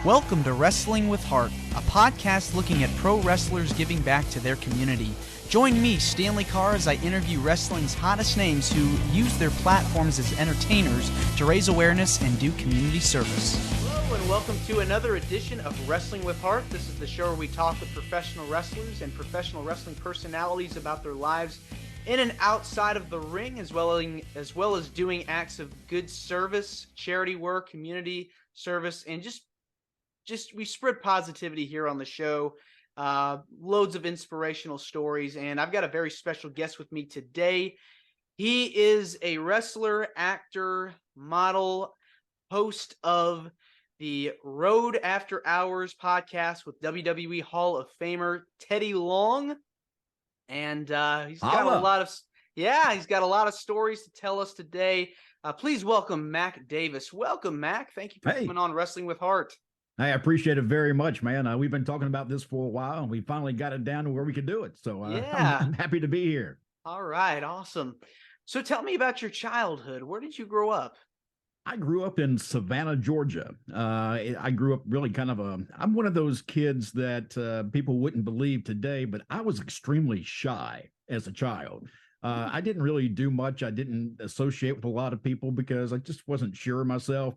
Welcome to Wrestling with Heart, a podcast looking at pro wrestlers giving back to their community. Join me, Stanley Carr, as I interview wrestling's hottest names who use their platforms as entertainers to raise awareness and do community service. Hello and welcome to another edition of Wrestling with Heart. This is the show where we talk with professional wrestlers and professional wrestling personalities about their lives in and outside of the ring, as well as doing acts of good service, charity work, community service, and just we spread positivity here on the show. Loads of inspirational stories, and I've got a very special guest with me today. He is a wrestler, actor, model, host of the Road After Hours podcast with WWE Hall of Famer Teddy Long. And he's got a lot of stories to tell us today. Please welcome Mac Davis. Welcome, Mac. Thank you for coming on Wrestling with Heart. I appreciate it very much, man. We've been talking about this for a while, and we finally got it down to where we could do it. So I'm happy to be here. All right, awesome. So tell me about your childhood. Where did you grow up? I grew up in Savannah, Georgia. I grew up really I'm one of those kids that people wouldn't believe today, but I was extremely shy as a child. I didn't really do much. I didn't associate with a lot of people because I just wasn't sure of myself.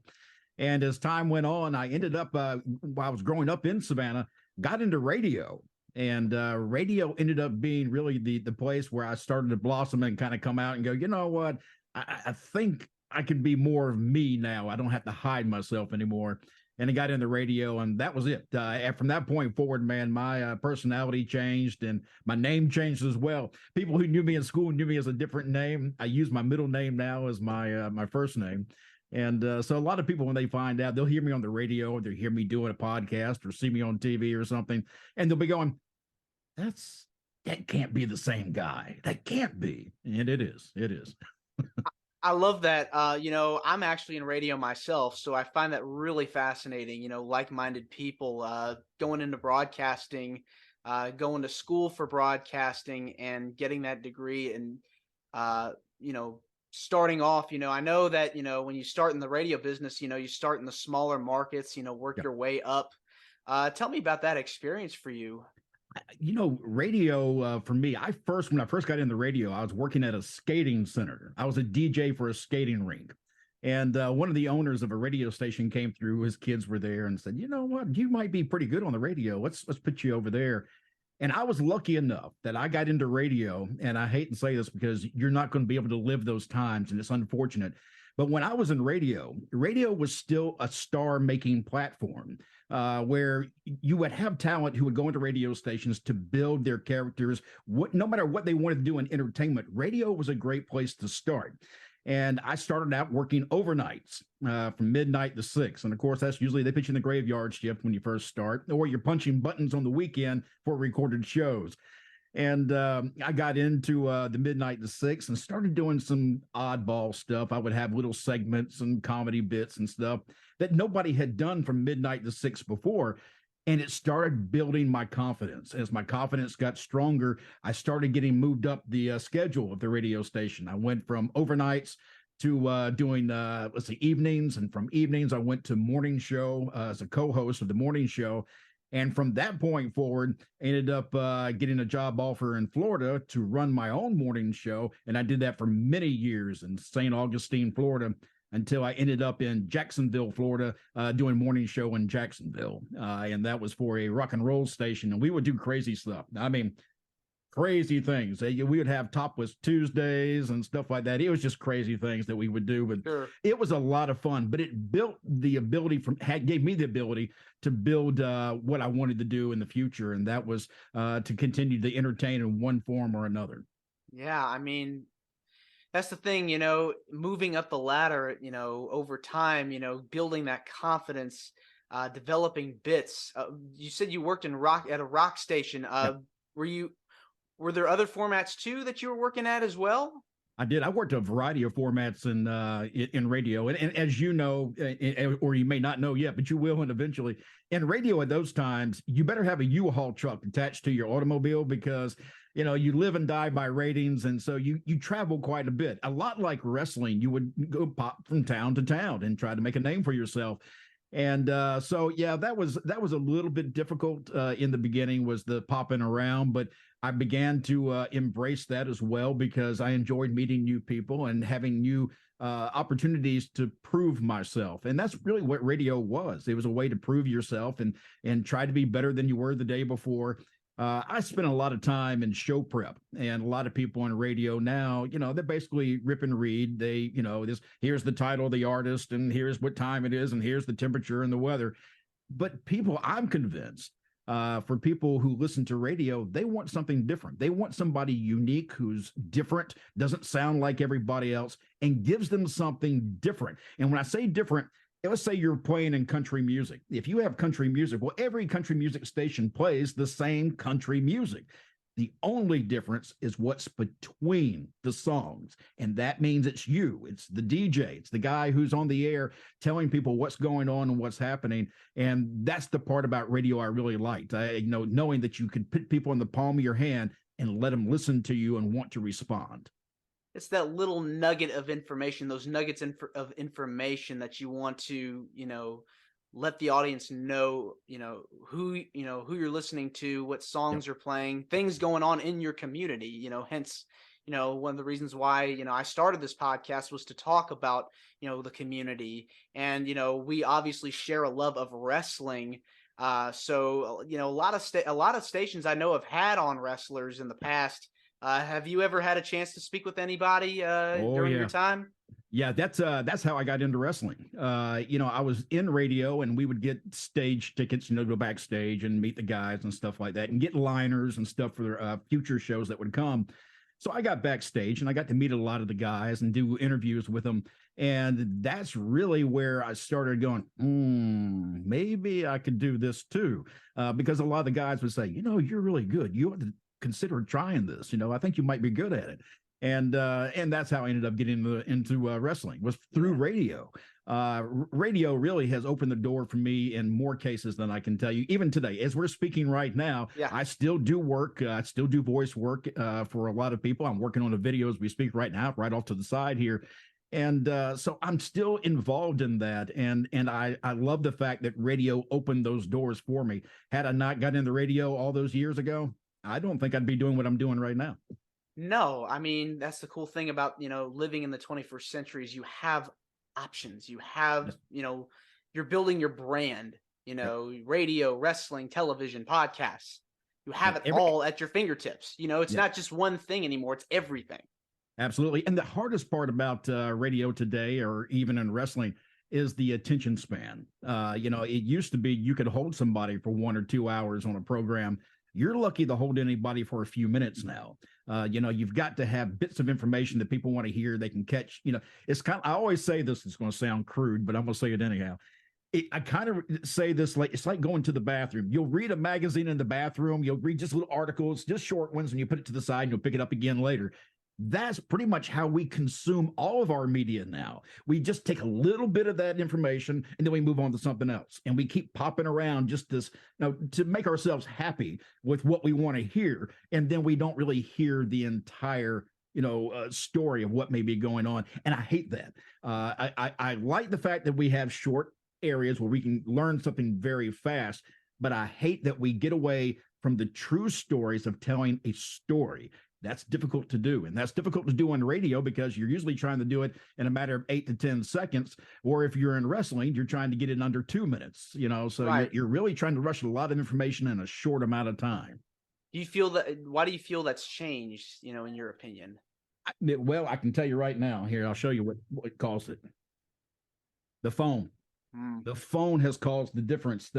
And as time went on, I ended up, while I was growing up in Savannah, got into radio. And radio ended up being really the place where I started to blossom and kind of come out and go, you know what, I think I can be more of me now. I don't have to hide myself anymore. And I got into radio, and that was it. And from that point forward, man, my personality changed, and my name changed as well. People who knew me in school knew me as a different name. I use my middle name now as my first name. And so a lot of people, when they find out, they'll hear me on the radio, or they'll hear me doing a podcast or see me on TV or something, and they'll be going, that can't be the same guy. That can't be. And it is. It is. I love that. I'm actually in radio myself, so I find that really fascinating. Like-minded people going into broadcasting, going to school for broadcasting and getting that degree and, starting off, I know that, when you start in the radio business, you start in the smaller markets, work your way up. Tell me about that experience for you. Radio for me, when I first got in the radio, I was working at a skating center. I was a DJ for a skating rink. And one of the owners of a radio station came through, his kids were there, and said, you know what, you might be pretty good on the radio. Let's put you over there. And I was lucky enough that I got into radio, and I hate to say this because you're not going to be able to live those times, and it's unfortunate. But when I was in radio was still a star-making platform where you would have talent who would go into radio stations to build their characters. No matter what they wanted to do in entertainment, radio was a great place to start. And I started out working overnights from midnight to 6. And of course, that's usually they put you in the graveyard shift when you first start, or you're punching buttons on the weekend for recorded shows. And I got into the midnight to 6 and started doing some oddball stuff. I would have little segments and comedy bits and stuff that nobody had done from midnight to 6 before. And it started building my confidence. As my confidence got stronger, I started getting moved up the schedule of the radio station. I went from overnights to doing, evenings. And from evenings, I went to morning show as a co-host of the morning show. And from that point forward, I ended up getting a job offer in Florida to run my own morning show. And I did that for many years in St. Augustine, Florida, until I ended up in Jacksonville, Florida, doing morning show in Jacksonville. And that was for a rock and roll station. And we would do crazy stuff. I mean, crazy things. We would have Topless Tuesdays and stuff like that. It was just crazy things that we would do. But It was a lot of fun. But it built the ability gave me the ability to build what I wanted to do in the future. And that was to continue to entertain in one form or another. Yeah, I mean, that's the thing, moving up the ladder, over time, building that confidence, developing bits. You said you worked at a rock station. Were there other formats too that you were working at as well? I did. I worked a variety of formats in radio, and as you know, or you may not know yet, but you will, and eventually. In radio at those times, you better have a U-Haul truck attached to your automobile because you live and die by ratings, and so you travel quite a bit. A lot like wrestling, you would go pop from town to town and try to make a name for yourself. And so, yeah, that was a little bit difficult in the beginning, was the popping around, but I began to embrace that as well because I enjoyed meeting new people and having new opportunities to prove myself. And that's really what radio was. It was a way to prove yourself and try to be better than you were the day before. I spent a lot of time in show prep, and a lot of people on radio now, they basically rip and read. They, here's the title of the artist, and here's what time it is, and here's the temperature and the weather. But people, I'm convinced, for people who listen to radio, they want something different. They want somebody unique who's different, doesn't sound like everybody else, and gives them something different. And when I say different, let's say you're playing in country music. If you have country music, well, every country music station plays the same country music. The only difference is what's between the songs. And that means it's you, it's the DJ, it's the guy who's on the air telling people what's going on and what's happening. And that's the part about radio I really liked. Knowing that you could put people in the palm of your hand and let them listen to you and want to respond. It's that little nugget of information, those nuggets of information that you want to, let the audience know, who you're listening to, what songs are playing, things going on in your community, hence, one of the reasons why, I started this podcast was to talk about, the community. And, we obviously share a love of wrestling. So, a lot of stations I know have had on wrestlers in the past. Have you ever had a chance to speak with anybody during your time? Yeah, that's how I got into wrestling. I was in radio, and we would get stage tickets, go backstage and meet the guys and stuff like that, and get liners and stuff for future shows that would come. So I got backstage, and I got to meet a lot of the guys and do interviews with them. And that's really where I started going, maybe I could do this too. Because a lot of the guys would say, you're really good. You ought to consider trying this. I think you might be good at it. And that's how I ended up getting into wrestling, was through radio. Radio really has opened the door for me in more cases than I can tell you. Even today, as we're speaking right now, I still do work. I still do voice work for a lot of people. I'm working on a video as we speak right now, right off to the side here. And so I'm still involved in that. And I love the fact that radio opened those doors for me. Had I not got into radio all those years ago, I don't think I'd be doing what I'm doing right now. No, I mean, that's the cool thing about, living in the 21st century is you have options. You have, you're building your brand, radio, wrestling, television, podcasts. You have it all at your fingertips. It's not just one thing anymore. It's everything. Absolutely. And the hardest part about radio today, or even in wrestling, is the attention span. It used to be you could hold somebody for 1 or 2 hours on a program. You're lucky to hold anybody for a few minutes now. You've got to have bits of information that people want to hear. They can catch, it's kind of, I always say this, it's going to sound crude, but I'm going to say it anyhow. I kind of say this like, it's like going to the bathroom. You'll read a magazine in the bathroom. You'll read just little articles, just short ones, and you put it to the side and you'll pick it up again later. That's pretty much how we consume all of our media now. We just take a little bit of that information and then we move on to something else. And we keep popping around just this, to make ourselves happy with what we want to hear. And then we don't really hear the entire, story of what may be going on. And I hate that. I like the fact that we have short areas where we can learn something very fast, but I hate that we get away from the true stories of telling a story. That's difficult to do. And that's difficult to do on radio because you're usually trying to do it in a matter of 8 to 10 seconds. Or if you're in wrestling, you're trying to get it under 2 minutes, so right. You're really trying to rush a lot of information in a short amount of time. Do you feel that? Why do you feel that's changed, in your opinion? Well, I can tell you right now here, I'll show you what caused it. The phone. The phone has caused the difference.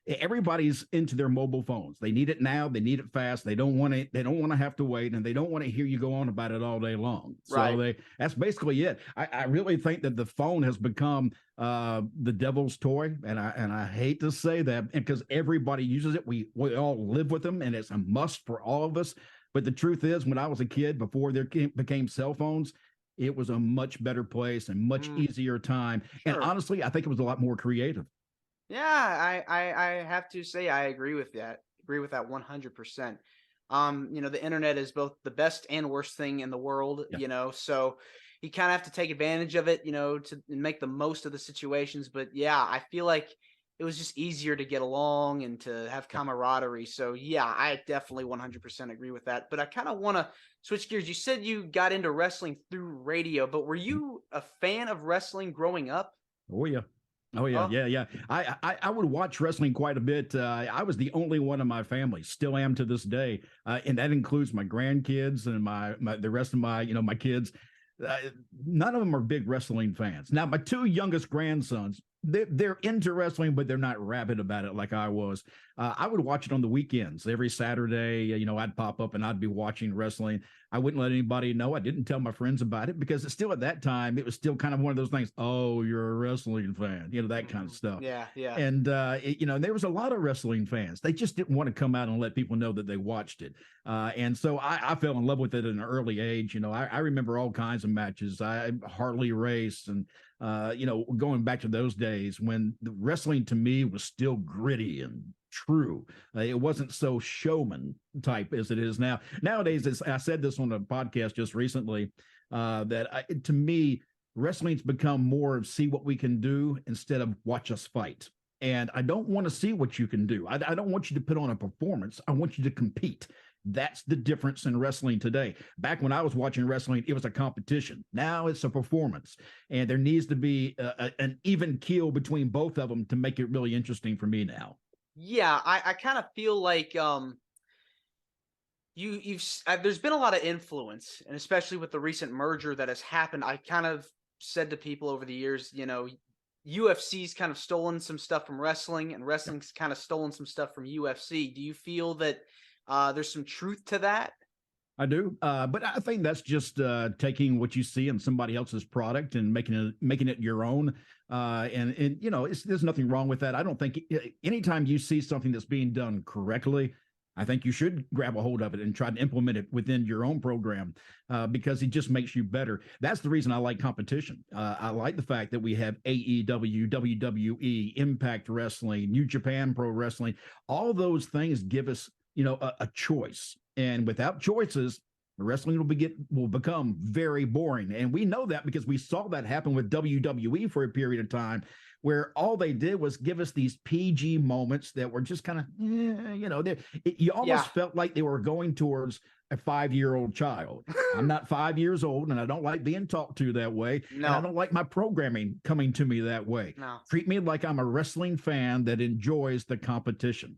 Everybody's into their mobile phones. They need it now. They need it fast. They don't want to have to wait, and they don't want to hear you go on about it all day long. Right. So that's basically it. I really think that the phone has become the devil's toy, and I hate to say that because everybody uses it. We all live with them, and it's a must for all of us. But the truth is, when I was a kid, before there became cell phones, it was a much better place and much easier time. Sure. And honestly, I think it was a lot more creative. Yeah, I have to say I agree with that. Agree with that 100%. The internet is both the best and worst thing in the world, so you kind of have to take advantage of it, to make the most of the situations. But yeah, I feel like it was just easier to get along and to have camaraderie. So yeah, I definitely 100% agree with that. But I kind of want to switch gears. You said you got into wrestling through radio, but were you a fan of wrestling growing up? Oh yeah. Oh yeah, Oh, yeah. I would watch wrestling quite a bit. I was the only one in my family, still am to this day, and that includes my grandkids and the rest of my kids. Uh, None of them are big wrestling fans. Now, my two youngest grandsons, they're into wrestling, but they're not rabid about it like I was. I would watch it on the weekends every Saturday. I'd pop up and I'd be watching wrestling. I wouldn't let anybody know. I didn't tell my friends about it because it's still at that time, it was still kind of one of those things. Oh, you're a wrestling fan, that kind of stuff. yeah, yeah. And, there was a lot of wrestling fans. They just didn't want to come out and let people know that they watched it. And so I fell in love with it at an early age. I remember all kinds of matches. I Harley Race and, going back to those days when the wrestling to me was still gritty and true. It wasn't so showman type as it is now. Nowadays, I said this on a podcast just recently, to me, wrestling's become more of see what we can do instead of watch us fight. And I don't want to see what you can do. I don't want you to put on a performance. I want you to compete. That's the difference in wrestling today. Back when I was watching wrestling, it was a competition. Now it's a performance. And there needs to be an even keel between both of them to make it really interesting for me now. Yeah, I kind of feel like there's been a lot of influence, and especially with the recent merger that has happened. I kind of said to people over the years, UFC's kind of stolen some stuff from wrestling, and wrestling's kind of stolen some stuff from UFC. Do you feel that there's some truth to that? I do, but I think that's just taking what you see in somebody else's product and making it your own. And there's nothing wrong with that. I don't think anytime you see something that's being done correctly, I think you should grab a hold of it and try to implement it within your own program because it just makes you better. That's the reason I like competition. I like the fact that we have AEW, WWE, Impact Wrestling, New Japan Pro Wrestling. All those things give us, a choice. And without choices, wrestling will become very boring. And we know that because we saw that happen with WWE for a period of time where all they did was give us these PG moments that were just kind of, you almost felt like they were going towards a 5-year-old child. I'm not 5 years old, and I don't like being talked to that way. No. And I don't like my programming coming to me that way. No. Treat me like I'm a wrestling fan that enjoys the competition.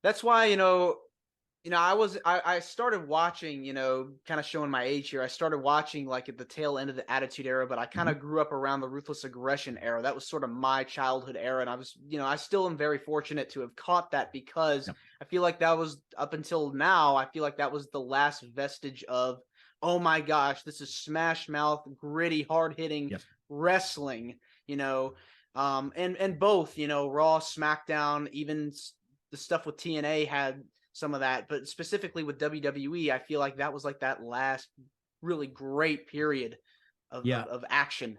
That's why, I started watching, kind of showing my age here. I started watching like at the tail end of the Attitude Era, but I kind of grew up around the Ruthless Aggression era. That was sort of my childhood era. And I was, I still am very fortunate to have caught that because I feel like that was up until now. I feel like that was the last vestige of, oh my gosh, this is smash mouth, gritty, hard hitting wrestling, and both, Raw, SmackDown, even the stuff with TNA had some of that, but specifically with WWE, I feel like that was like that last really great period of action.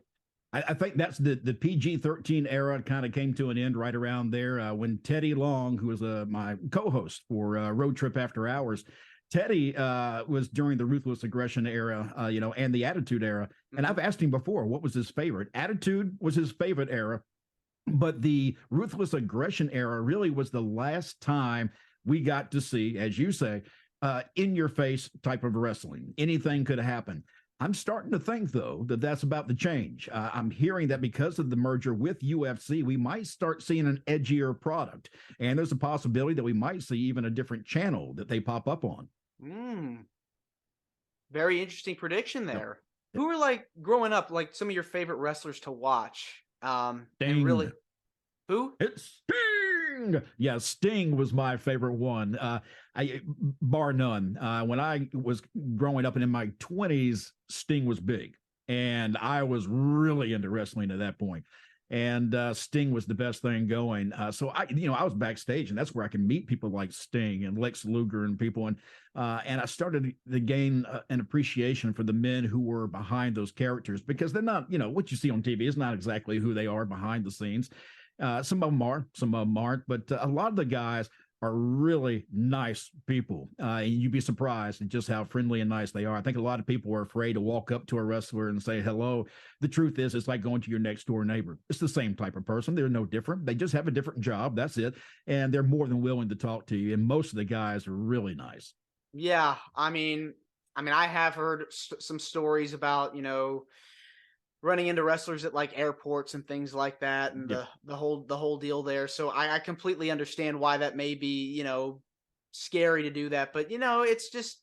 I think that's the PG-13 era kind of came to an end right around there when Teddy Long, who was my co-host for Road Trip After Hours, Teddy was during the Ruthless Aggression era, and the Attitude Era. And I've asked him before, what was his favorite? Attitude was his favorite era, but the Ruthless Aggression era really was the last time we got to see, as you say, in your face type of wrestling. Anything could happen. I'm starting to think, though, that that's about to change. I'm hearing that because of the merger with UFC, we might start seeing an edgier product. And there's a possibility that we might see even a different channel that they pop up on. Very interesting prediction there. Who were like growing up, like some of your favorite wrestlers to watch? Sting. And really, who? It's Sting. Yeah, Sting was my favorite one, bar none. When I was growing up and in my 20s, Sting was big, and I was really into wrestling at that point. And Sting was the best thing going. So I was backstage, and that's where I can meet people like Sting and Lex Luger and people. And I started to gain an appreciation for the men who were behind those characters, because they're not, what you see on TV is not exactly who they are behind the scenes. Some of them are, some of them aren't, but a lot of the guys are really nice people. And you'd be surprised at just how friendly and nice they are. I think a lot of people are afraid to walk up to a wrestler and say hello. The truth is, it's like going to your next door neighbor. It's the same type of person. They're no different. They just have a different job. That's it. And they're more than willing to talk to you. And most of the guys are really nice. Yeah. I have heard some stories about, running into wrestlers at like airports and things like that, and Yep. the whole deal there. So I completely understand why that may be, scary to do that. But it's just,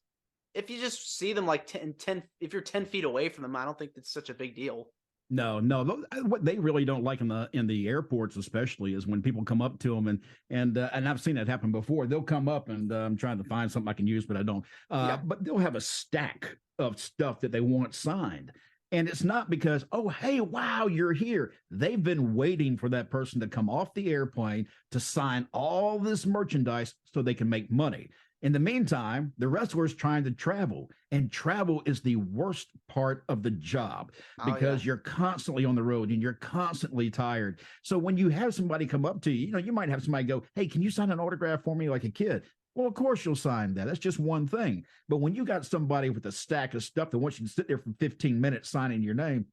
if you just see them like 10, if you're 10 feet away from them, I don't think that's such a big deal. No, no. What they really don't like in the airports, especially, is when people come up to them and I've seen that happen before. They'll come up and I'm trying to find something I can use, but I don't. Yeah. But they'll have a stack of stuff that they want signed. And it's not because, oh, hey, wow, you're here. They've been waiting for that person to come off the airplane to sign all this merchandise so they can make money. In the meantime, the wrestler's trying to travel, and travel is the worst part of the job because you're constantly on the road and you're constantly tired. So when you have somebody come up to you, you might have somebody go, hey, can you sign an autograph for me like a kid? Well, of course you'll sign that. That's just one thing. But when you got somebody with a stack of stuff that wants you to sit there for 15 minutes signing your name,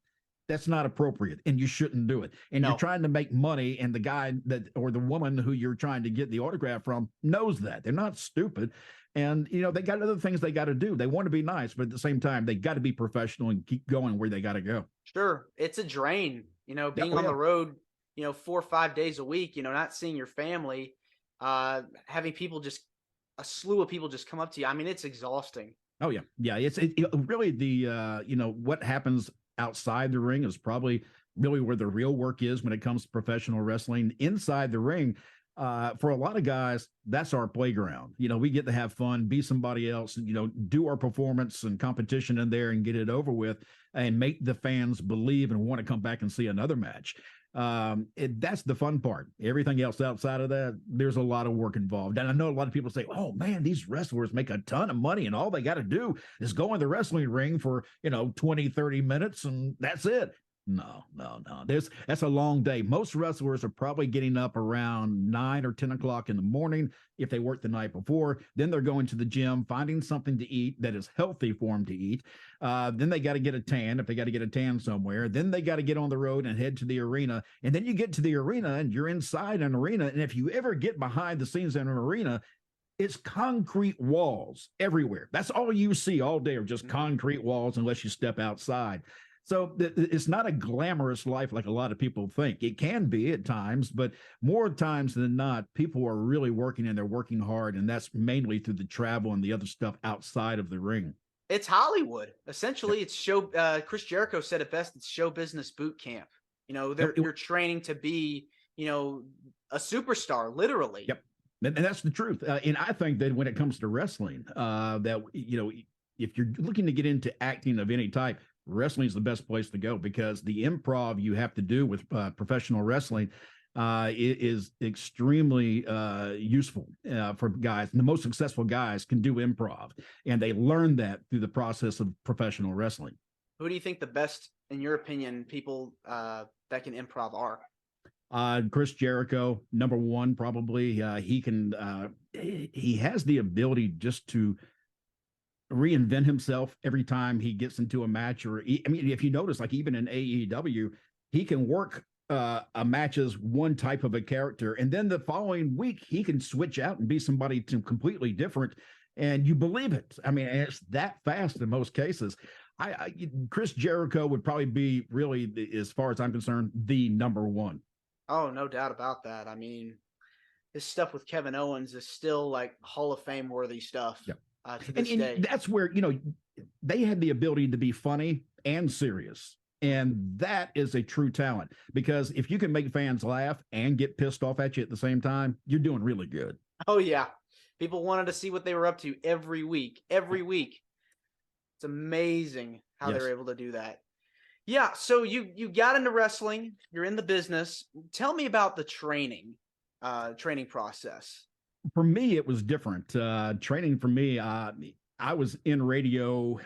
that's not appropriate and you shouldn't do it. And you're trying to make money, and the guy that or the woman who you're trying to get the autograph from knows that. They're not stupid. And they got other things they got to do. They want to be nice, but at the same time, they got to be professional and keep going where they got to go. Sure. It's a drain, being on the road, 4 or 5 days a week, not seeing your family, having people a slew of people just come up to you. I mean, it's exhausting. Oh yeah. Yeah. It's really what happens outside the ring is probably really where the real work is when it comes to professional wrestling. Inside the ring, for a lot of guys, that's our playground. We get to have fun, be somebody else, do our performance and competition in there and get it over with and make the fans believe and want to come back and see another match. That's the fun part. Everything else outside of that, there's a lot of work involved. And I know a lot of people say, oh man, these wrestlers make a ton of money and all they got to do is go in the wrestling ring for 20, 30 minutes and that's it. No. That's a long day. Most wrestlers are probably getting up around 9 or 10 o'clock in the morning if they work the night before. Then they're going to the gym, finding something to eat that is healthy for them to eat. Then they got to get a tan if they got to get a tan somewhere. Then they got to get on the road and head to the arena. And then you get to the arena and you're inside an arena. And if you ever get behind the scenes in an arena, it's concrete walls everywhere. That's all you see all day are just concrete walls unless you step outside. So it's not a glamorous life like a lot of people think. It can be at times, but more times than not, people are really working and they're working hard. And that's mainly through the travel and the other stuff outside of the ring. It's Hollywood. Essentially, it's Chris Jericho said it best. It's show business boot camp. You're training to be, a superstar, literally. Yep. And that's the truth. And I think that when it comes to wrestling, that, if you're looking to get into acting of any type, wrestling is the best place to go because the improv you have to do with professional wrestling is extremely useful for guys. And the most successful guys can do improv, and they learn that through the process of professional wrestling. Who do you think the best, in your opinion, people that can improv are? Chris Jericho, number one, probably. He has the ability just to reinvent himself every time he gets into a match. If you notice, like even in AEW, he can work a match as one type of a character, and then the following week he can switch out and be somebody completely different, and you believe it. It's that fast in most cases. Chris Jericho would probably be really, as far as I'm concerned, the number one. Oh, no doubt about that. His stuff with Kevin Owens is still like Hall of Fame worthy stuff. Yep. To this day. That's where, they had the ability to be funny and serious. And that is a true talent, because if you can make fans laugh and get pissed off at you at the same time, you're doing really good. Oh, yeah. People wanted to see what they were up to every week. It's amazing how they're able to do that. Yeah. So you got into wrestling. You're in the business. Tell me about the training process. For me, it was different. Training for me, I was in radio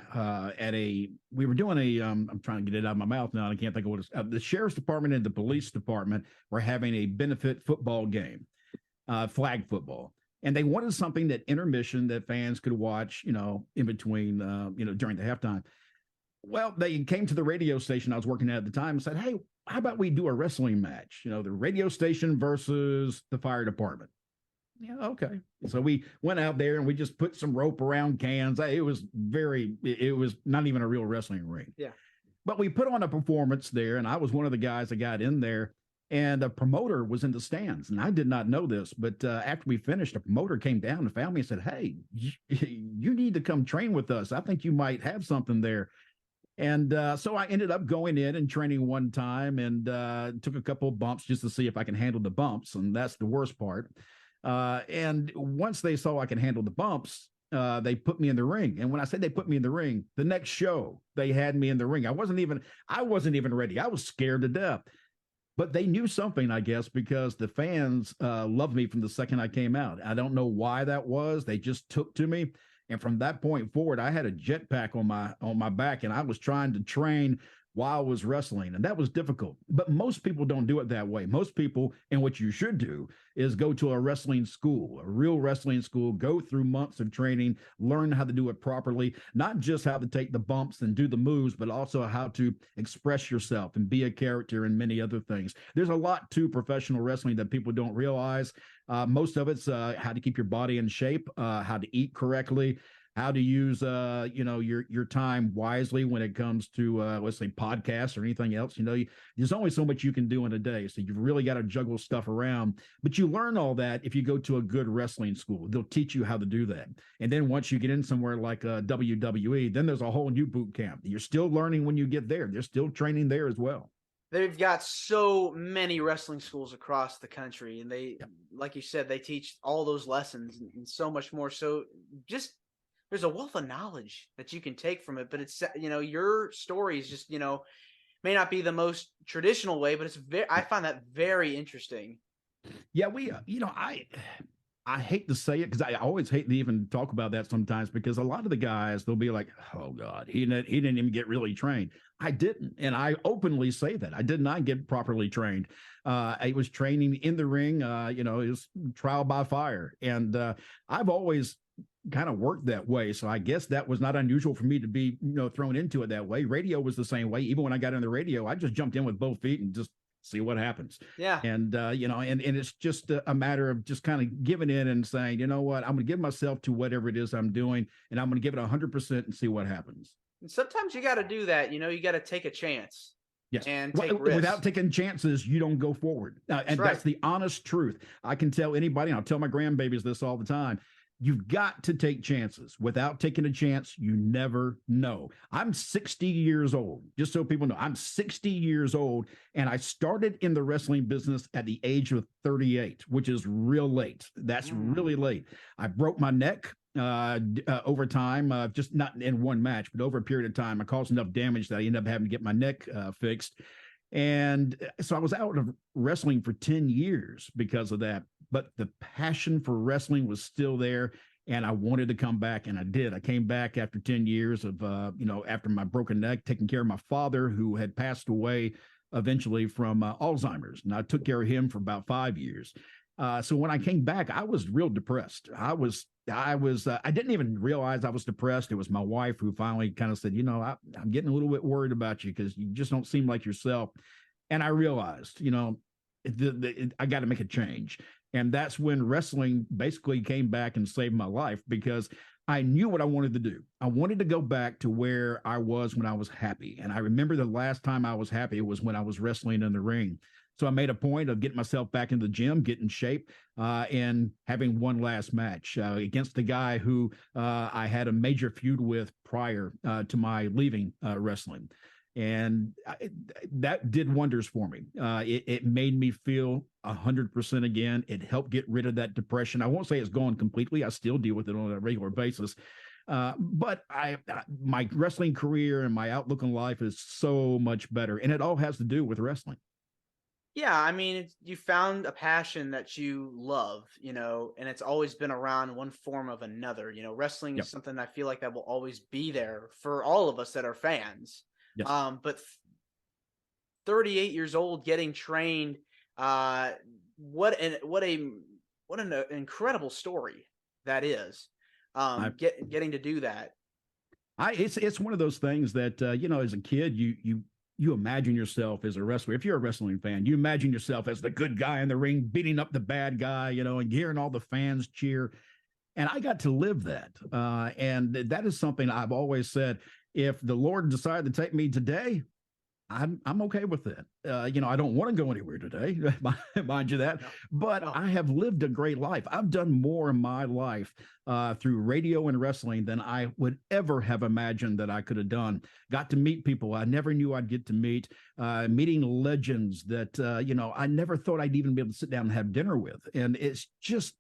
we were doing I'm trying to get it out of my mouth now. I can't think of what it's, the sheriff's department and the police department were having a benefit football game, flag football. And they wanted something that intermission that fans could watch, in between, during the halftime. Well, they came to the radio station I was working at the time and said, "Hey, how about we do a wrestling match? The radio station versus the fire department." Yeah, okay. So we went out there and we just put some rope around cans. It was not even a real wrestling ring. Yeah. But we put on a performance there, and I was one of the guys that got in there, and a promoter was in the stands. And I did not know this, but after we finished, a promoter came down and found me and said, "Hey, you need to come train with us. I think you might have something there." And so I ended up going in and training one time and took a couple of bumps just to see if I can handle the bumps. And that's the worst part. And once they saw I can handle the bumps, they put me in the ring. And when I said they put me in the ring, the next show they had me in the ring. I wasn't even ready. I was scared to death. But they knew something, I guess, because the fans loved me from the second I came out. I don't know why that was. They just took to me. And from that point forward, I had a jetpack on my back, and I was trying to train while I was wrestling, and that was difficult. But most people don't do it that way. Most people, and what you should do, is go to a wrestling school, a real wrestling school, go through months of training, learn how to do it properly, not just how to take the bumps and do the moves, but also how to express yourself and be a character and many other things. There's a lot to professional wrestling that people don't realize. Most of it's how to keep your body in shape, how to eat correctly, how to use your time wisely when it comes to let's say podcasts or anything else. There's only so much you can do in a day, so you've really got to juggle stuff around. But you learn all that if you go to a good wrestling school. They'll teach you how to do that. And then once you get in somewhere like WWE, then there's a whole new boot camp. You're still learning when you get there. They're still training there as well. They've got so many wrestling schools across the country, and they, like you said, they teach all those lessons and so much more. So just there's a wealth of knowledge that you can take from it. But it's, your story is just, may not be the most traditional way, but I find that very interesting. Yeah, I hate to say it because I always hate to even talk about that sometimes, because a lot of the guys, they'll be like, "Oh God, he didn't even get really trained." I didn't. And I openly say that I did not get properly trained. I was training in the ring, it was trial by fire. And I've always kind of worked that way. So I guess that was not unusual for me to be, thrown into it that way. Radio was the same way. Even when I got in the radio, I just jumped in with both feet and just see what happens. Yeah. And, and it's just a matter of just kind of giving in and saying, you know what, I'm going to give myself to whatever it is I'm doing, and I'm going to give it 100% and see what happens. And sometimes you got to do that. You got to take a chance. Yes. And take risks. Without taking chances, you don't go forward. And that's the honest truth. I can tell anybody, and I'll tell my grandbabies this all the time. You've got to take chances. Without taking a chance, you never know. I'm 60 years old, just so people know. I'm 60 years old, and I started in the wrestling business at the age of 38, which is real late. That's really late. I broke my neck over time, just not in one match, but over a period of time. I caused enough damage that I ended up having to get my neck fixed. And so I was out of wrestling for 10 years because of that. But the passion for wrestling was still there, and I wanted to come back, and I did. I came back after 10 years of, after my broken neck, taking care of my father, who had passed away eventually from Alzheimer's. And I took care of him for about 5 years. So when I came back, I was real depressed. I didn't even realize I was depressed. It was my wife who finally kind of said, I'm getting a little bit worried about you because you just don't seem like yourself. And I realized, I got to make a change. And that's when wrestling basically came back and saved my life, because I knew what I wanted to do. I wanted to go back to where I was when I was happy. And I remember the last time I was happy was when I was wrestling in the ring. So I made a point of getting myself back in the gym, getting in shape, and having one last match against the guy who I had a major feud with prior to my leaving wrestling. And that did wonders for me. It made me feel 100% again. It helped get rid of that depression. I won't say it's gone completely. I still deal with it on a regular basis. But my wrestling career and my outlook on life is so much better. And it all has to do with wrestling. Yeah, I mean, you found a passion that you love, and it's always been around one form of another. Wrestling is something I feel like that will always be there for all of us that are fans. Yes. But 38 years old, getting trained, what a what an incredible story that is. I, Getting to do that. it's one of those things that as a kid, you imagine yourself as a wrestler. If you're a wrestling fan, you imagine yourself as the good guy in the ring, beating up the bad guy, and hearing all the fans cheer. And I got to live that. And that is something I've always said. If the Lord decided to take me today, I'm okay with that. I don't want to go anywhere today, mind you that. But No. I have lived a great life. I've done more in my life through radio and wrestling than I would ever have imagined that I could have done. Got to meet people I never knew I'd get to meet, meeting legends that I never thought I'd even be able to sit down and have dinner with. And it's just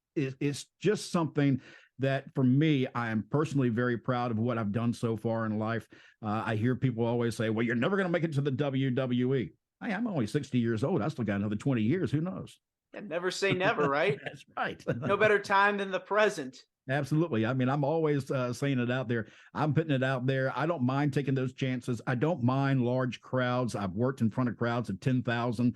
something that, for me, I am personally very proud of what I've done so far in life. I hear people always say, well, you're never going to make it to the WWE. I'm only 60 years old. I still got another 20 years. Who knows? And never say never, right? That's right. No better time than the present. Absolutely. I mean, I'm always saying it out there. I'm putting it out there. I don't mind taking those chances. I don't mind large crowds. I've worked in front of crowds of 10,000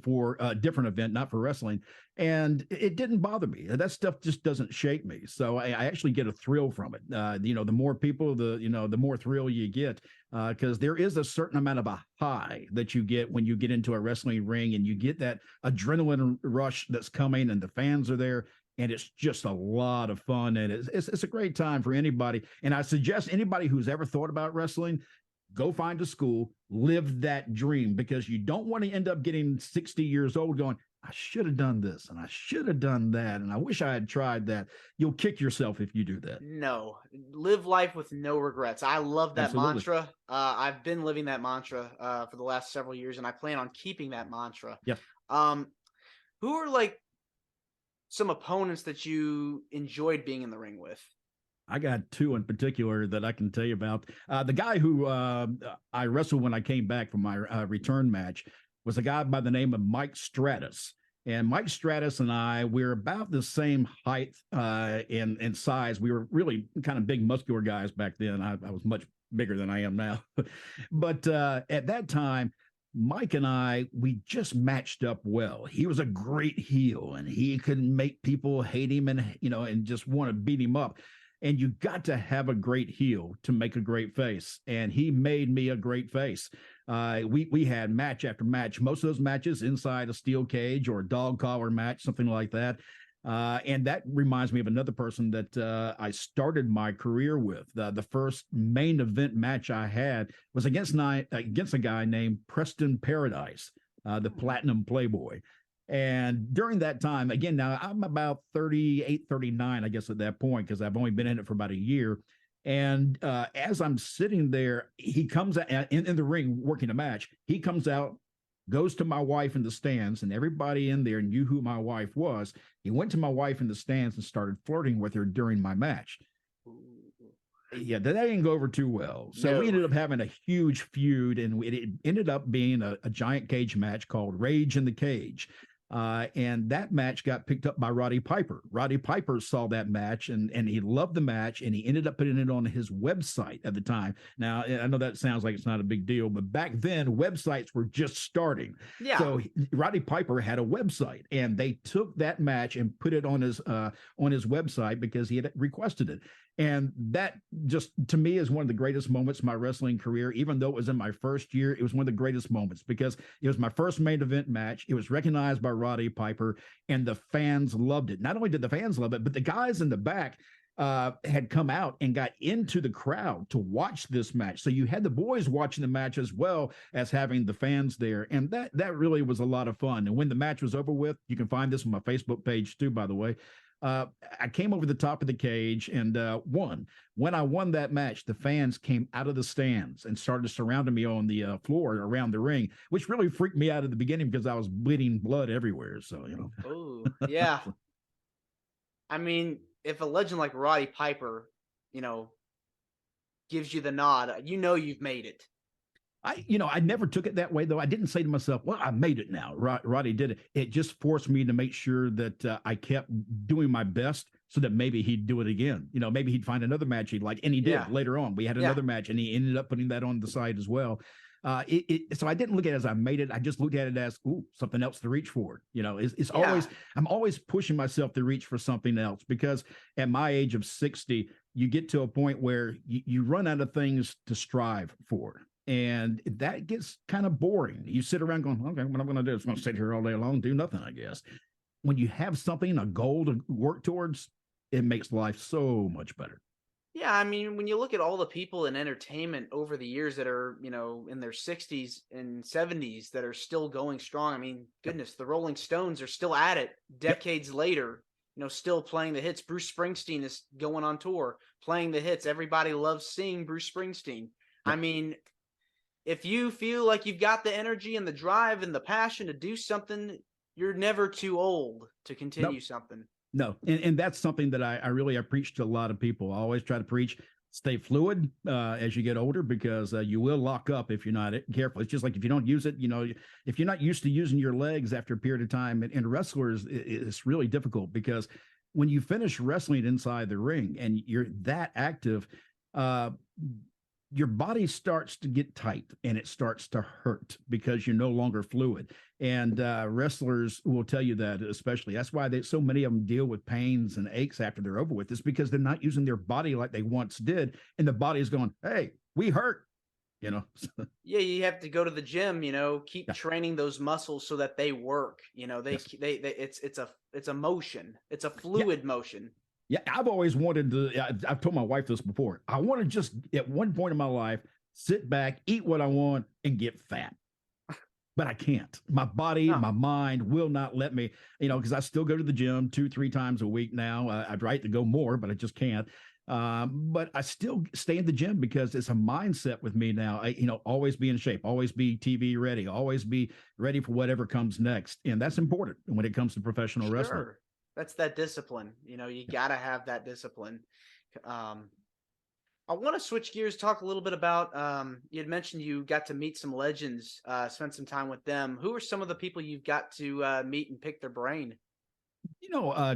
for a different event, not for wrestling. And it didn't bother me. That stuff just doesn't shake me. So I actually get a thrill from it. The more people, the more thrill you get, because there is a certain amount of a high that you get when you get into a wrestling ring, and you get that adrenaline rush that's coming, and the fans are there. And it's just a lot of fun. And it's a great time for anybody. And I suggest anybody who's ever thought about wrestling, go find a school, live that dream, because you don't want to end up getting 60 years old going, I should have done this and I should have done that, and I wish I had tried that. You'll kick yourself if you do that. No, live life with no regrets. I love that Absolutely. mantra. I've been living that mantra for the last several years, and I plan on keeping that mantra. Yeah. Who are like some opponents that you enjoyed being in the ring with? I got two in particular that I can tell you about. The guy who I wrestled when I came back from my return match was a guy by the name of Mike Stratus. And Mike Stratus and we're about the same height and size. We were really kind of big, muscular guys back then. I was much bigger than I am now. But at that time, Mike and we just matched up well. He was a great heel, and he could make people hate him and just want to beat him up. And you got to have a great heel to make a great face. And he made me a great face. We had match after match, most of those matches inside a steel cage or a dog collar match, something like that. And that reminds me of another person that I started my career with. The first main event match I had was against a guy named Preston Paradise, the Platinum Playboy. And during that time, again, now I'm about 38, 39, I guess, at that point, because I've only been in it for about a year. And as I'm sitting there, he comes out in the ring working a match. He comes out, goes to my wife in the stands, and everybody in there knew who my wife was. He went to my wife in the stands and started flirting with her during my match. Yeah, that didn't go over too well. So we ended up having a huge feud, and it ended up being a giant cage match called Rage in the Cage. And that match got picked up by Roddy Piper. Roddy Piper saw that match and he loved the match, and he ended up putting it on his website at the time. Now, I know that sounds like it's not a big deal, but back then websites were just starting. Yeah. So Roddy Piper had a website, and they took that match and put it on his website because he had requested it. And that just, to me, is one of the greatest moments of my wrestling career. Even though it was in my first year, it was one of the greatest moments because it was my first main event match. It was recognized by Roddy Piper, and the fans loved it. Not only did the fans love it, but the guys in the back had come out and got into the crowd to watch this match. So you had the boys watching the match as well as having the fans there. And that really was a lot of fun. And when the match was over with, you can find this on my Facebook page too, by the way. I came over the top of the cage and won. When I won that match, the fans came out of the stands and started surrounding me on the floor around the ring, which really freaked me out at the beginning because I was bleeding blood everywhere. So, Oh, yeah. I mean, if a legend like Roddy Piper, gives you the nod, you've made it. I never took it that way, though. I didn't say to myself, well, I made it now. Roddy did it. It just forced me to make sure that I kept doing my best so that maybe he'd do it again. Maybe he'd find another match he'd like. And he did later on. We had another match, and he ended up putting that on the side as well. So I didn't look at it as I made it. I just looked at it as, ooh, something else to reach for. It's Yeah. always, I'm always pushing myself to reach for something else, because at my age of 60, you get to a point where you run out of things to strive for. And that gets kind of boring. You sit around going, okay, what I'm going to do is going to sit here all day long, do nothing, I guess. When you have something, a goal to work towards, it makes life so much better. Yeah, I mean, when you look at all the people in entertainment over the years that are, in their 60s and 70s that are still going strong. I mean, goodness, the Rolling Stones are still at it decades later, still playing the hits. Bruce Springsteen is going on tour, playing the hits. Everybody loves seeing Bruce Springsteen. I mean, if you feel like you've got the energy and the drive and the passion to do something, you're never too old to continue something. No, and that's something that I really preach to a lot of people. I always try to preach, stay fluid as you get older, because you will lock up if you're not careful. It's just like if you don't use it, if you're not used to using your legs after a period of time, and wrestlers, it's really difficult, because when you finish wrestling inside the ring and you're that active, your body starts to get tight and it starts to hurt because you're no longer fluid. And wrestlers will tell you that, especially. That's why so many of them deal with pains and aches after they're over with. It's because they're not using their body like they once did. And the body is going, hey, we hurt, Yeah, you have to go to the gym, keep training those muscles so that they work. It's a motion. It's a fluid motion. Yeah, I've always wanted to, I've told my wife this before. I want to just, at one point in my life, sit back, eat what I want, and get fat. But I can't. My body, my mind will not let me, because I still go to the gym 2-3 times a week now. I'd like to go more, but I just can't. But I still stay in the gym because it's a mindset with me now. Always be in shape, always be TV ready, always be ready for whatever comes next. And that's important when it comes to professional wrestling. That's that discipline. You got to have that discipline. I want to switch gears, talk a little bit about, you had mentioned you got to meet some legends, spend some time with them. Who are some of the people you've got to meet and pick their brain?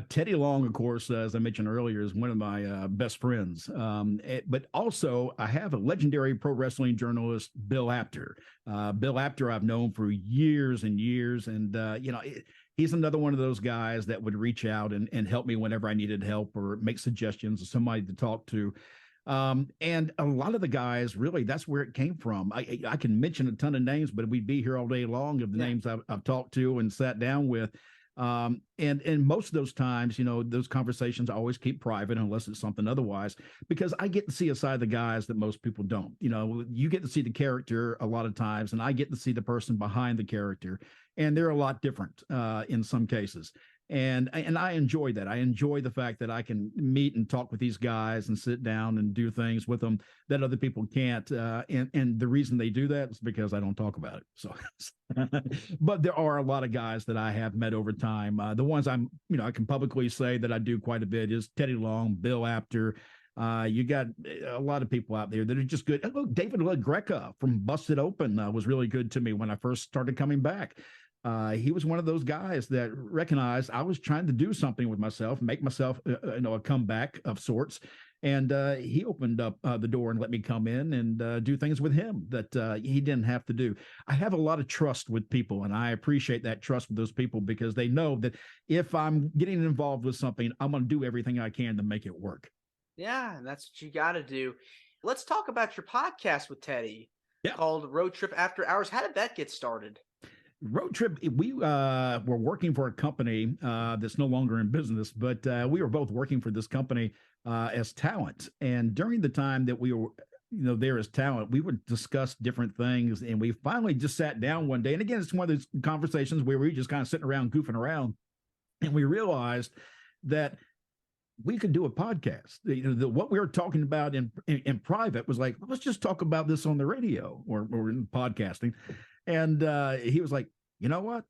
Teddy Long, of course, as I mentioned earlier, is one of my best friends. But also, I have a legendary pro wrestling journalist, Bill Apter. Bill Apter, I've known for years and years. And, he's another one of those guys that would reach out and help me whenever I needed help or make suggestions or somebody to talk to. And a lot of the guys, really, that's where it came from. I can mention a ton of names, but we'd be here all day long of the names I've talked to and sat down with. And most of those times, those conversations I always keep private unless it's something otherwise, because I get to see a side of the guys that most people don't. You get to see the character a lot of times, and I get to see the person behind the character, and they're a lot different in some cases. And I enjoy that. I enjoy the fact that I can meet and talk with these guys and sit down and do things with them that other people can't. And the reason they do that is because I don't talk about it. So, but there are a lot of guys that I have met over time. The ones I can publicly say that I do quite a bit is Teddy Long, Bill Apter. You got a lot of people out there that are just good. Oh, David LaGreca from Busted Open was really good to me when I first started coming back. He was one of those guys that recognized I was trying to do something with myself, make myself, a comeback of sorts. And he opened up the door and let me come in and do things with him that he didn't have to do. I have a lot of trust with people, and I appreciate that trust with those people because they know that if I'm getting involved with something, I'm going to do everything I can to make it work. Yeah, and that's what you got to do. Let's talk about your podcast with Teddy called Road Trip After Hours. How did that get started? Road Trip, we were working for a company that's no longer in business, but we were both working for this company as talent. And during the time that we were, there as talent, we would discuss different things. And we finally just sat down one day. And again, it's one of those conversations where we were just kind of sitting around goofing around. And we realized that we could do a podcast. What we were talking about in private was like, let's just talk about this on the radio or in podcasting. And he was like, you know what?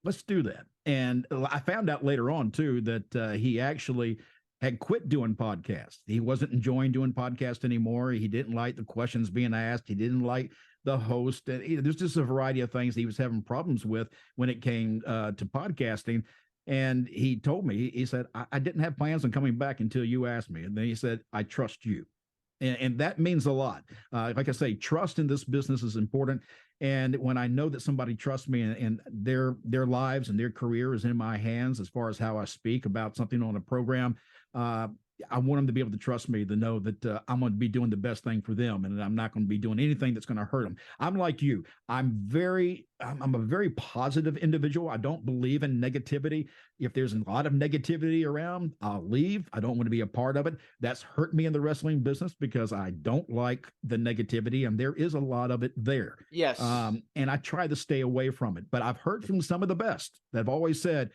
Let's do that. And I found out later on, too, that he actually had quit doing podcasts. He wasn't enjoying doing podcasts anymore. He didn't like the questions being asked. He didn't like the host. There's just a variety of things he was having problems with when it came to podcasting. And he told me, he said, I didn't have plans on coming back until you asked me. And then he said, I trust you. And that means a lot. Like I say, trust in this business is important. And when I know that somebody trusts me and their lives and their career is in my hands as far as how I speak about something on a program, I want them to be able to trust me to know that I'm going to be doing the best thing for them and that I'm not going to be doing anything that's going to hurt them. I'm like you. I'm a very positive individual. I don't believe in negativity. If there's a lot of negativity around, I'll leave. I don't want to be a part of it. That's hurt me in the wrestling business because I don't like the negativity, and there is a lot of it there. Yes. And I try to stay away from it. But I've heard from some of the best that have always said,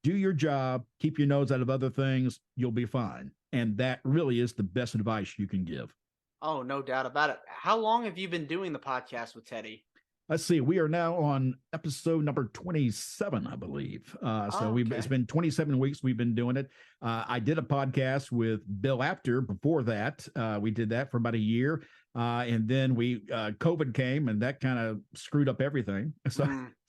do your job, keep your nose out of other things, you'll be fine. And that really is the best advice you can give. Oh, no doubt about it. How long have you been doing the podcast with Teddy? Let's see. We are now on episode number 27, I believe. It's been 27 weeks we've been doing it. I did a podcast with Bill Apter before that. We did that for about a year. And then COVID came and that kind of screwed up everything.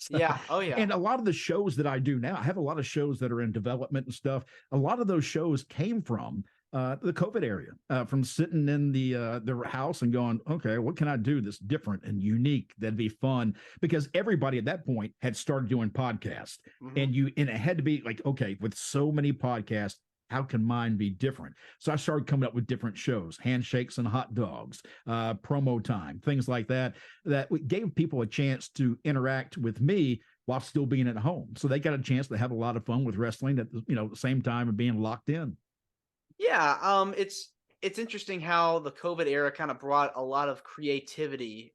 Yeah. Oh, yeah. And a lot of the shows that I do now, I have a lot of shows that are in development and stuff. A lot of those shows came from the COVID area, from sitting in the house and going, okay, what can I do that's different and unique that'd be fun? Because everybody at that point had started doing podcasts, and it had to be like, okay, with so many podcasts, how can mine be different? So I started coming up with different shows, handshakes and hot dogs, promo time, things like that gave people a chance to interact with me while still being at home. So they got a chance to have a lot of fun with wrestling at the same time of being locked in. Yeah, it's interesting how the COVID era kind of brought a lot of creativity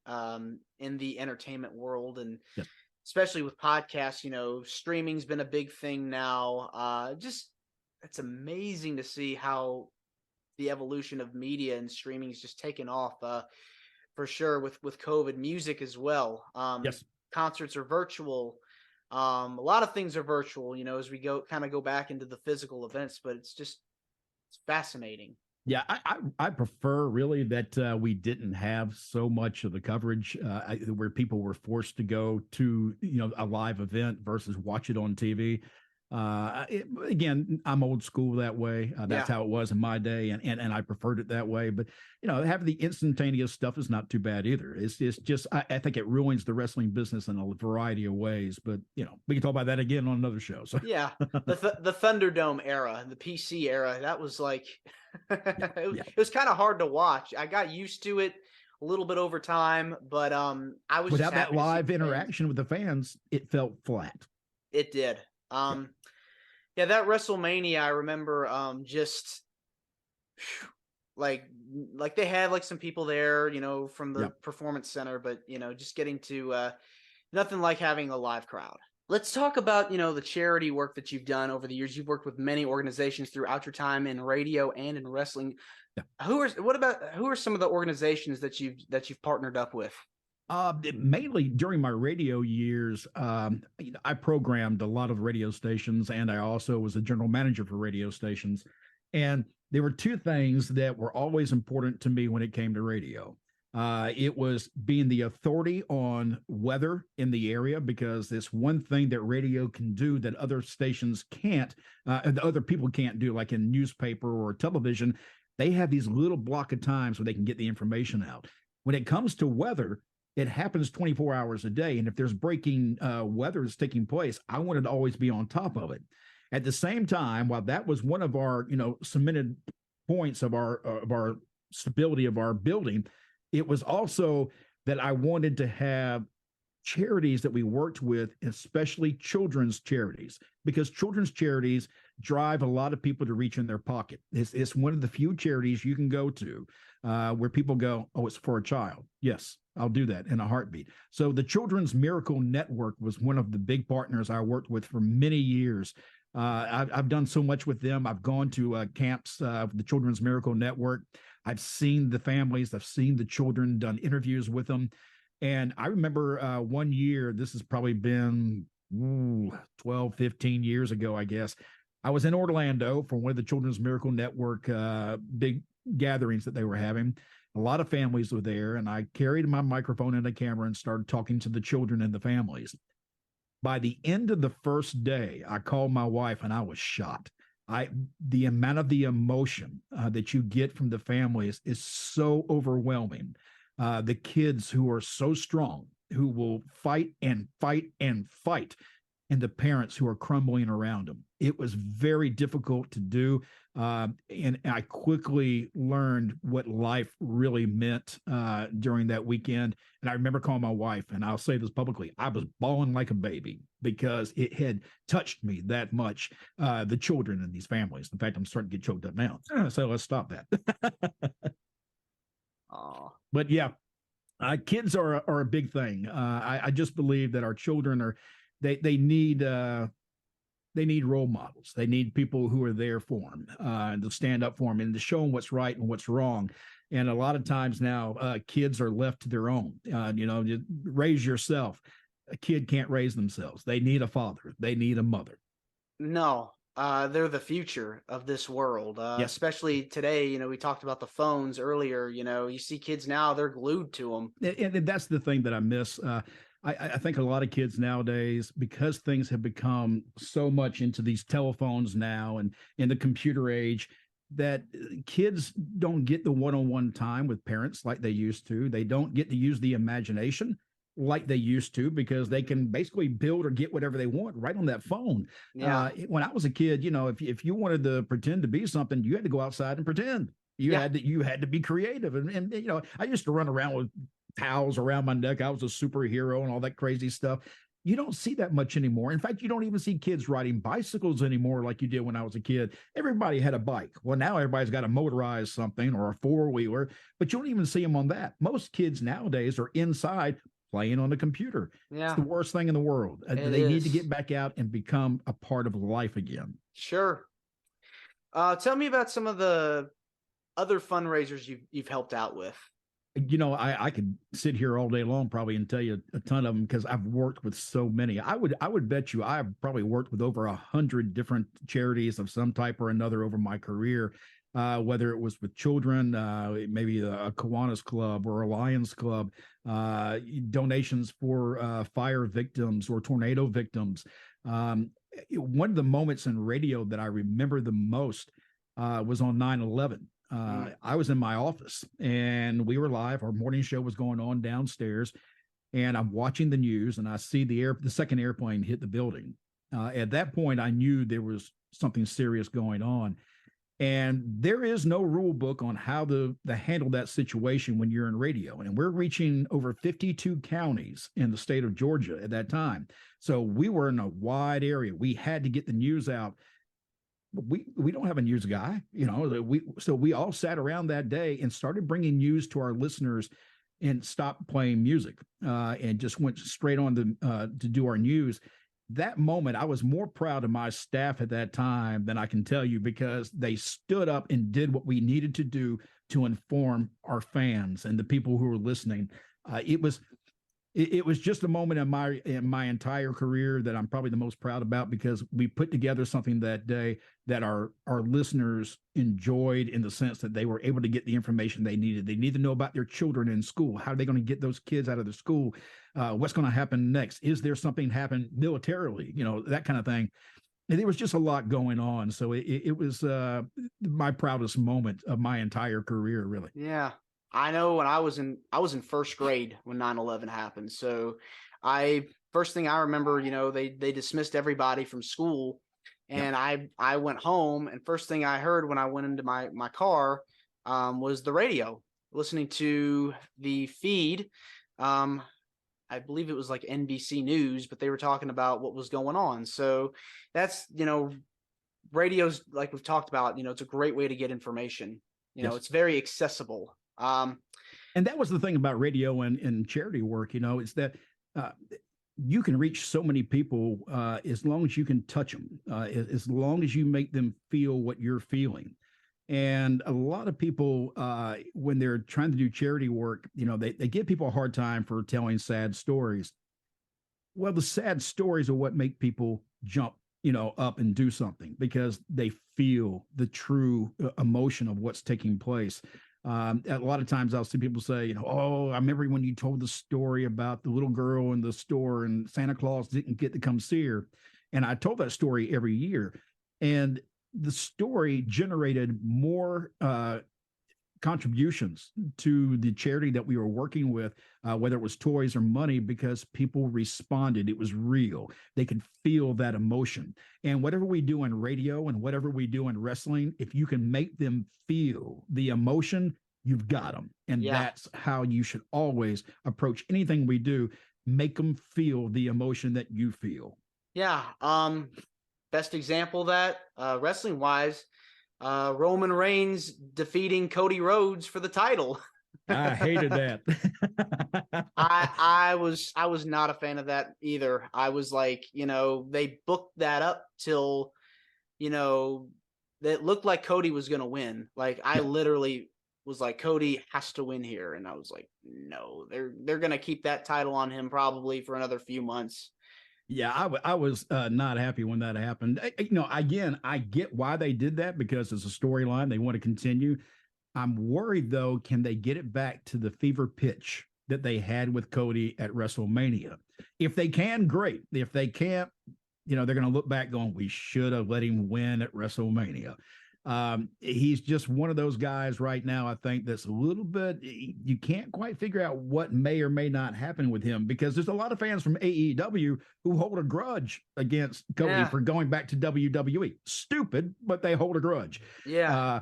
in the entertainment world, and especially with podcasts. Streaming's been a big thing now. It's amazing to see how the evolution of media and streaming is just taken off. For sure, with COVID, music as well. Concerts are virtual. A lot of things are virtual. As we go back into the physical events, but it's fascinating. Yeah, I prefer really that we didn't have so much of the coverage where people were forced to go to a live event versus watch it on TV. Again, I'm old school that way. That's how it was in my day, and I preferred it that way. But having the instantaneous stuff is not too bad either. It's just I think it ruins the wrestling business in a variety of ways. But we can talk about that again on another show. So yeah, the Thunderdome era, the PC era, that was like it was kind of hard to watch. I got used to it a little bit over time, but I was without just that live interaction with the fans, it felt flat. It did. Yeah, that WrestleMania, I remember just like they had like some people there, from the Performance Center, but just getting to nothing like having a live crowd. Let's talk about, the charity work that you've done over the years. You've worked with many organizations throughout your time in radio and in wrestling. Yeah. Who are some of the organizations that you've partnered up with? Mainly during my radio years, I programmed a lot of radio stations, and I also was a general manager for radio stations. And there were two things that were always important to me when it came to radio. It was being the authority on weather in the area, because it's one thing that radio can do that other stations can't, and other people can't do, like in newspaper or television. They have these little block of times where they can get the information out. When it comes to weather, it happens 24 hours a day. And if there's breaking weather that's taking place, I wanted to always be on top of it. At the same time, while that was one of our, cemented points of our stability of our building, it was also that I wanted to have charities that we worked with, especially children's charities, because children's charities drive a lot of people to reach in their pocket. It's one of the few charities you can go to where people go, oh, it's for a child. Yes, I'll do that in a heartbeat. So the Children's Miracle Network was one of the big partners I worked with for many years. I've done so much with them. I've gone to camps of the Children's Miracle Network. I've seen the families. I've seen the children, done interviews with them. And I remember one year, this has probably been 12, 15 years ago, I guess. I was in Orlando for one of the Children's Miracle Network big gatherings that they were having. A lot of families were there, and I carried my microphone and a camera and started talking to the children and the families. By the end of the first day, I called my wife and I was shocked. The amount of the emotion that you get from the families is so overwhelming. The kids who are so strong, who will fight and fight and fight, and the parents who are crumbling around them. It was very difficult to do. And I quickly learned what life really meant during that weekend. And I remember calling my wife, and I'll say this publicly, I was bawling like a baby because it had touched me that much, the children in these families. In fact, I'm starting to get choked up now. So let's stop that. But yeah, kids are a big thing. I just believe that our children are, they need role models. They need people who are there for them, to stand up for them and to show them what's right and what's wrong. And a lot of times now, kids are left to their own. You raise yourself. A kid can't raise themselves. They need a father. They need a mother. No, they're the future of this world, Yes. especially today. We talked about the phones earlier. You see kids now, they're glued to them. And that's the thing that I miss. I think a lot of kids nowadays, because things have become so much into these telephones now and in the computer age, that kids don't get the one-on-one time with parents like they used to. They don't get to use the imagination like they used to, because they can basically build or get whatever they want right on that phone. Yeah. When I was a kid, if you wanted to pretend to be something, you had to go outside and pretend. You had to be creative. And I used to run around with towels around my neck. I was a superhero and all that crazy stuff. You don't see that much anymore. In fact, you don't even see kids riding bicycles anymore like you did when I was a kid. Everybody had a bike. Well, now everybody's got a motorized something or a four-wheeler, but you don't even see them on that. Most kids nowadays are inside playing on the computer. Yeah. It's the worst thing in the world. They need to get back out and become a part of life again. Sure. Tell me about some of the other fundraisers you've helped out with. I could sit here all day long probably and tell you a ton of them, because I've worked with so many. I would bet you I've probably worked with over 100 different charities of some type or another over my career, whether it was with children, maybe a Kiwanis Club or a Lions Club, donations for fire victims or tornado victims. One of the moments in radio that I remember the most was on 9/11. I was in my office and we were live. Our morning show was going on downstairs, and I'm watching the news and I see the second airplane hit the building. At that point, I knew there was something serious going on. And there is no rule book on how to handle that situation when you're in radio. And we're reaching over 52 counties in the state of Georgia at that time. So we were in a wide area. We had to get the news out. We don't have a news guy, so we all sat around that day and started bringing news to our listeners and stopped playing music, and just went straight on to do our news. That moment, I was more proud of my staff at that time than I can tell you, because they stood up and did what we needed to do to inform our fans and the people who were listening. It was just a moment in my entire career that I'm probably the most proud about, because we put together something that day that our listeners enjoyed, in the sense that they were able to get the information they needed. They need to know about their children in school. How are they going to get those kids out of the school? What's going to happen next? Is there something happen militarily? That kind of thing. And there was just a lot going on. So it was my proudest moment of my entire career, really. Yeah. I know when I was in first grade when 9/11 happened. So first thing I remember, they dismissed everybody from school, and yep. I went home, and first thing I heard when I went into my car was the radio, listening to the feed. I believe it was like NBC News, but they were talking about what was going on. So that's, radio's, like we've talked about, it's a great way to get information. Yes. It's very accessible. And that was the thing about radio and charity work, it's that you can reach so many people as long as you can touch them, as long as you make them feel what you're feeling. And a lot of people, when they're trying to do charity work, they give people a hard time for telling sad stories. Well, the sad stories are what make people jump, up and do something, because they feel the true emotion of what's taking place. A lot of times I'll see people say, oh, I remember when you told the story about the little girl in the store and Santa Claus didn't get to come see her. And I told that story every year. And the story generated more contributions to the charity that we were working with, whether it was toys or money, because people responded. It was real. They could feel that emotion. And whatever we do in radio and whatever we do in wrestling, if you can make them feel the emotion, you've got them. And Yeah. that's how you should always approach anything we do. Make them feel the emotion that you feel. Yeah. Best example of that, wrestling wise, Roman Reigns defeating Cody Rhodes for the title. I hated that. I was not a fan of that either. I was like, they booked that up till, it looked like Cody was going to win. Like I literally was like, Cody has to win here. And I was like, no, they're going to keep that title on him probably for another few months. Yeah, I was not happy when that happened. Again, I get why they did that, because it's a storyline. They want to continue. I'm worried, though, can they get it back to the fever pitch that they had with Cody at WrestleMania? If they can, great. If they can't, they're going to look back going, we should have let him win at WrestleMania. He's just one of those guys right now, I think, that's a little bit, you can't quite figure out what may or may not happen with him, because there's a lot of fans from AEW who hold a grudge against Cody for going back to WWE. Stupid, but they hold a grudge. Yeah.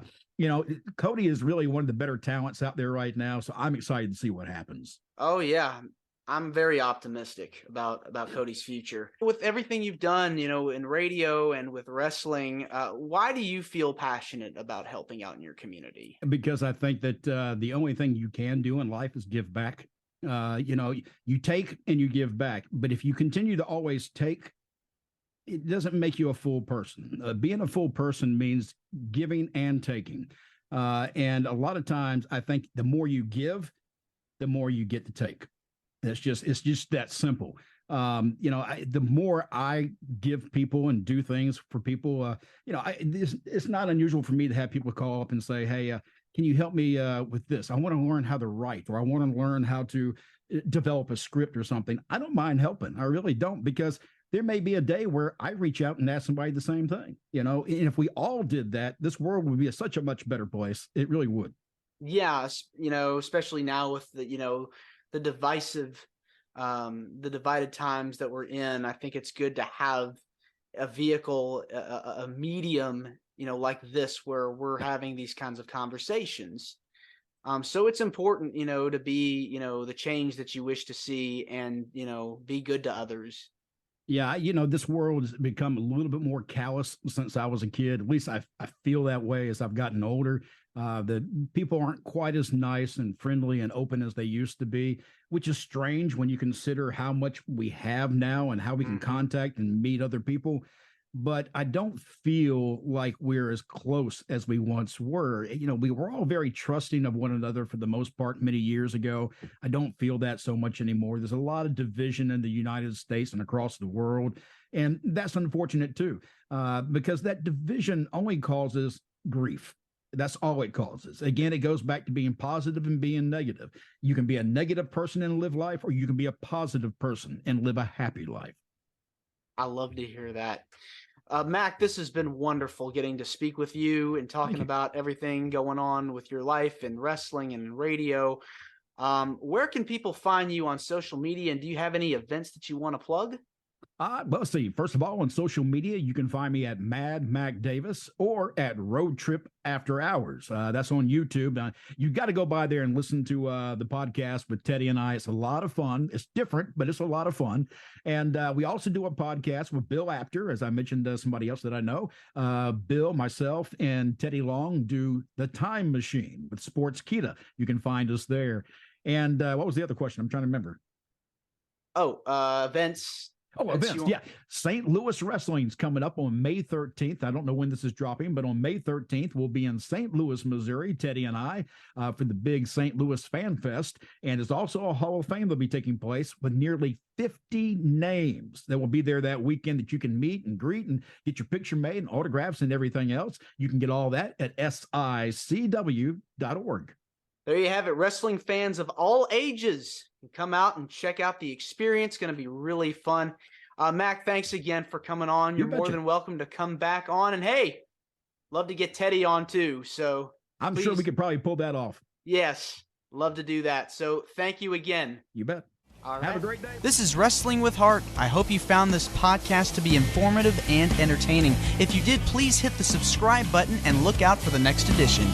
Cody is really one of the better talents out there right now. So I'm excited to see what happens. Oh yeah. I'm very optimistic about Cody's future. With everything you've done, in radio and with wrestling, why do you feel passionate about helping out in your community? Because I think that the only thing you can do in life is give back. You take and you give back. But if you continue to always take, it doesn't make you a full person. Being a full person means giving and taking. And a lot of times I think the more you give, the more you get to take. It's just that simple. The more I give people and do things for people, it's not unusual for me to have people call up and say, hey, can you help me with this? I want to learn how to write, or I want to learn how to develop a script or something. I don't mind helping. I really don't, because there may be a day where I reach out and ask somebody the same thing, and if we all did that, this world would be such a much better place. It really would. Yeah. Especially now with the divisive, the divided times that we're in, I think it's good to have a vehicle, a medium, like this, where we're having these kinds of conversations. So it's important, to be, the change that you wish to see, and, be good to others. Yeah, this world has become a little bit more callous since I was a kid. At least I feel that way as I've gotten older. The people aren't quite as nice and friendly and open as they used to be, which is strange when you consider how much we have now and how we can contact and meet other people. But I don't feel like we're as close as we once were. We were all very trusting of one another for the most part many years ago. I don't feel that so much anymore. There's a lot of division in the United States and across the world. And that's unfortunate too, because that division only causes grief. That's all it causes. Again, it goes back to being positive and being negative. You can be a negative person and live life, or you can be a positive person and live a happy life. I love to hear that. Mac, this has been wonderful getting to speak with you and talking about everything going on with your life and wrestling and radio. Where can people find you on social media, and do you have any events that you want to plug? Well, let's see. First of all, on social media, you can find me at Mad Mac Davis or at Road Trip After Hours. That's on YouTube. You got to go by there and listen to the podcast with Teddy and I. It's a lot of fun. It's different, but it's a lot of fun. And we also do a podcast with Bill Apter, as I mentioned, somebody else that I know. Bill, myself, and Teddy Long do The Time Machine with Sports Kita. You can find us there. And what was the other question? I'm trying to remember. Events. Oh, events. Yeah. St. Louis Wrestling's coming up on May 13th. I don't know when this is dropping, but on May 13th, we'll be in St. Louis, Missouri, Teddy and I, for the big St. Louis Fan Fest. And there's also a Hall of Fame that'll be taking place with nearly 50 names that will be there that weekend that you can meet and greet and get your picture made and autographs and everything else. You can get all that at sicw.org. There you have it. Wrestling fans of all ages can come out and check out the experience. It's going to be really fun. Mac, thanks again for coming on. You're more than welcome to come back on. And hey, love to get Teddy on too. So I'm sure we could probably pull that off. Yes, love to do that. So thank you again. You bet. All right. Have a great day. This is Wrestling with Heart. I hope you found this podcast to be informative and entertaining. If you did, please hit the subscribe button and look out for the next edition.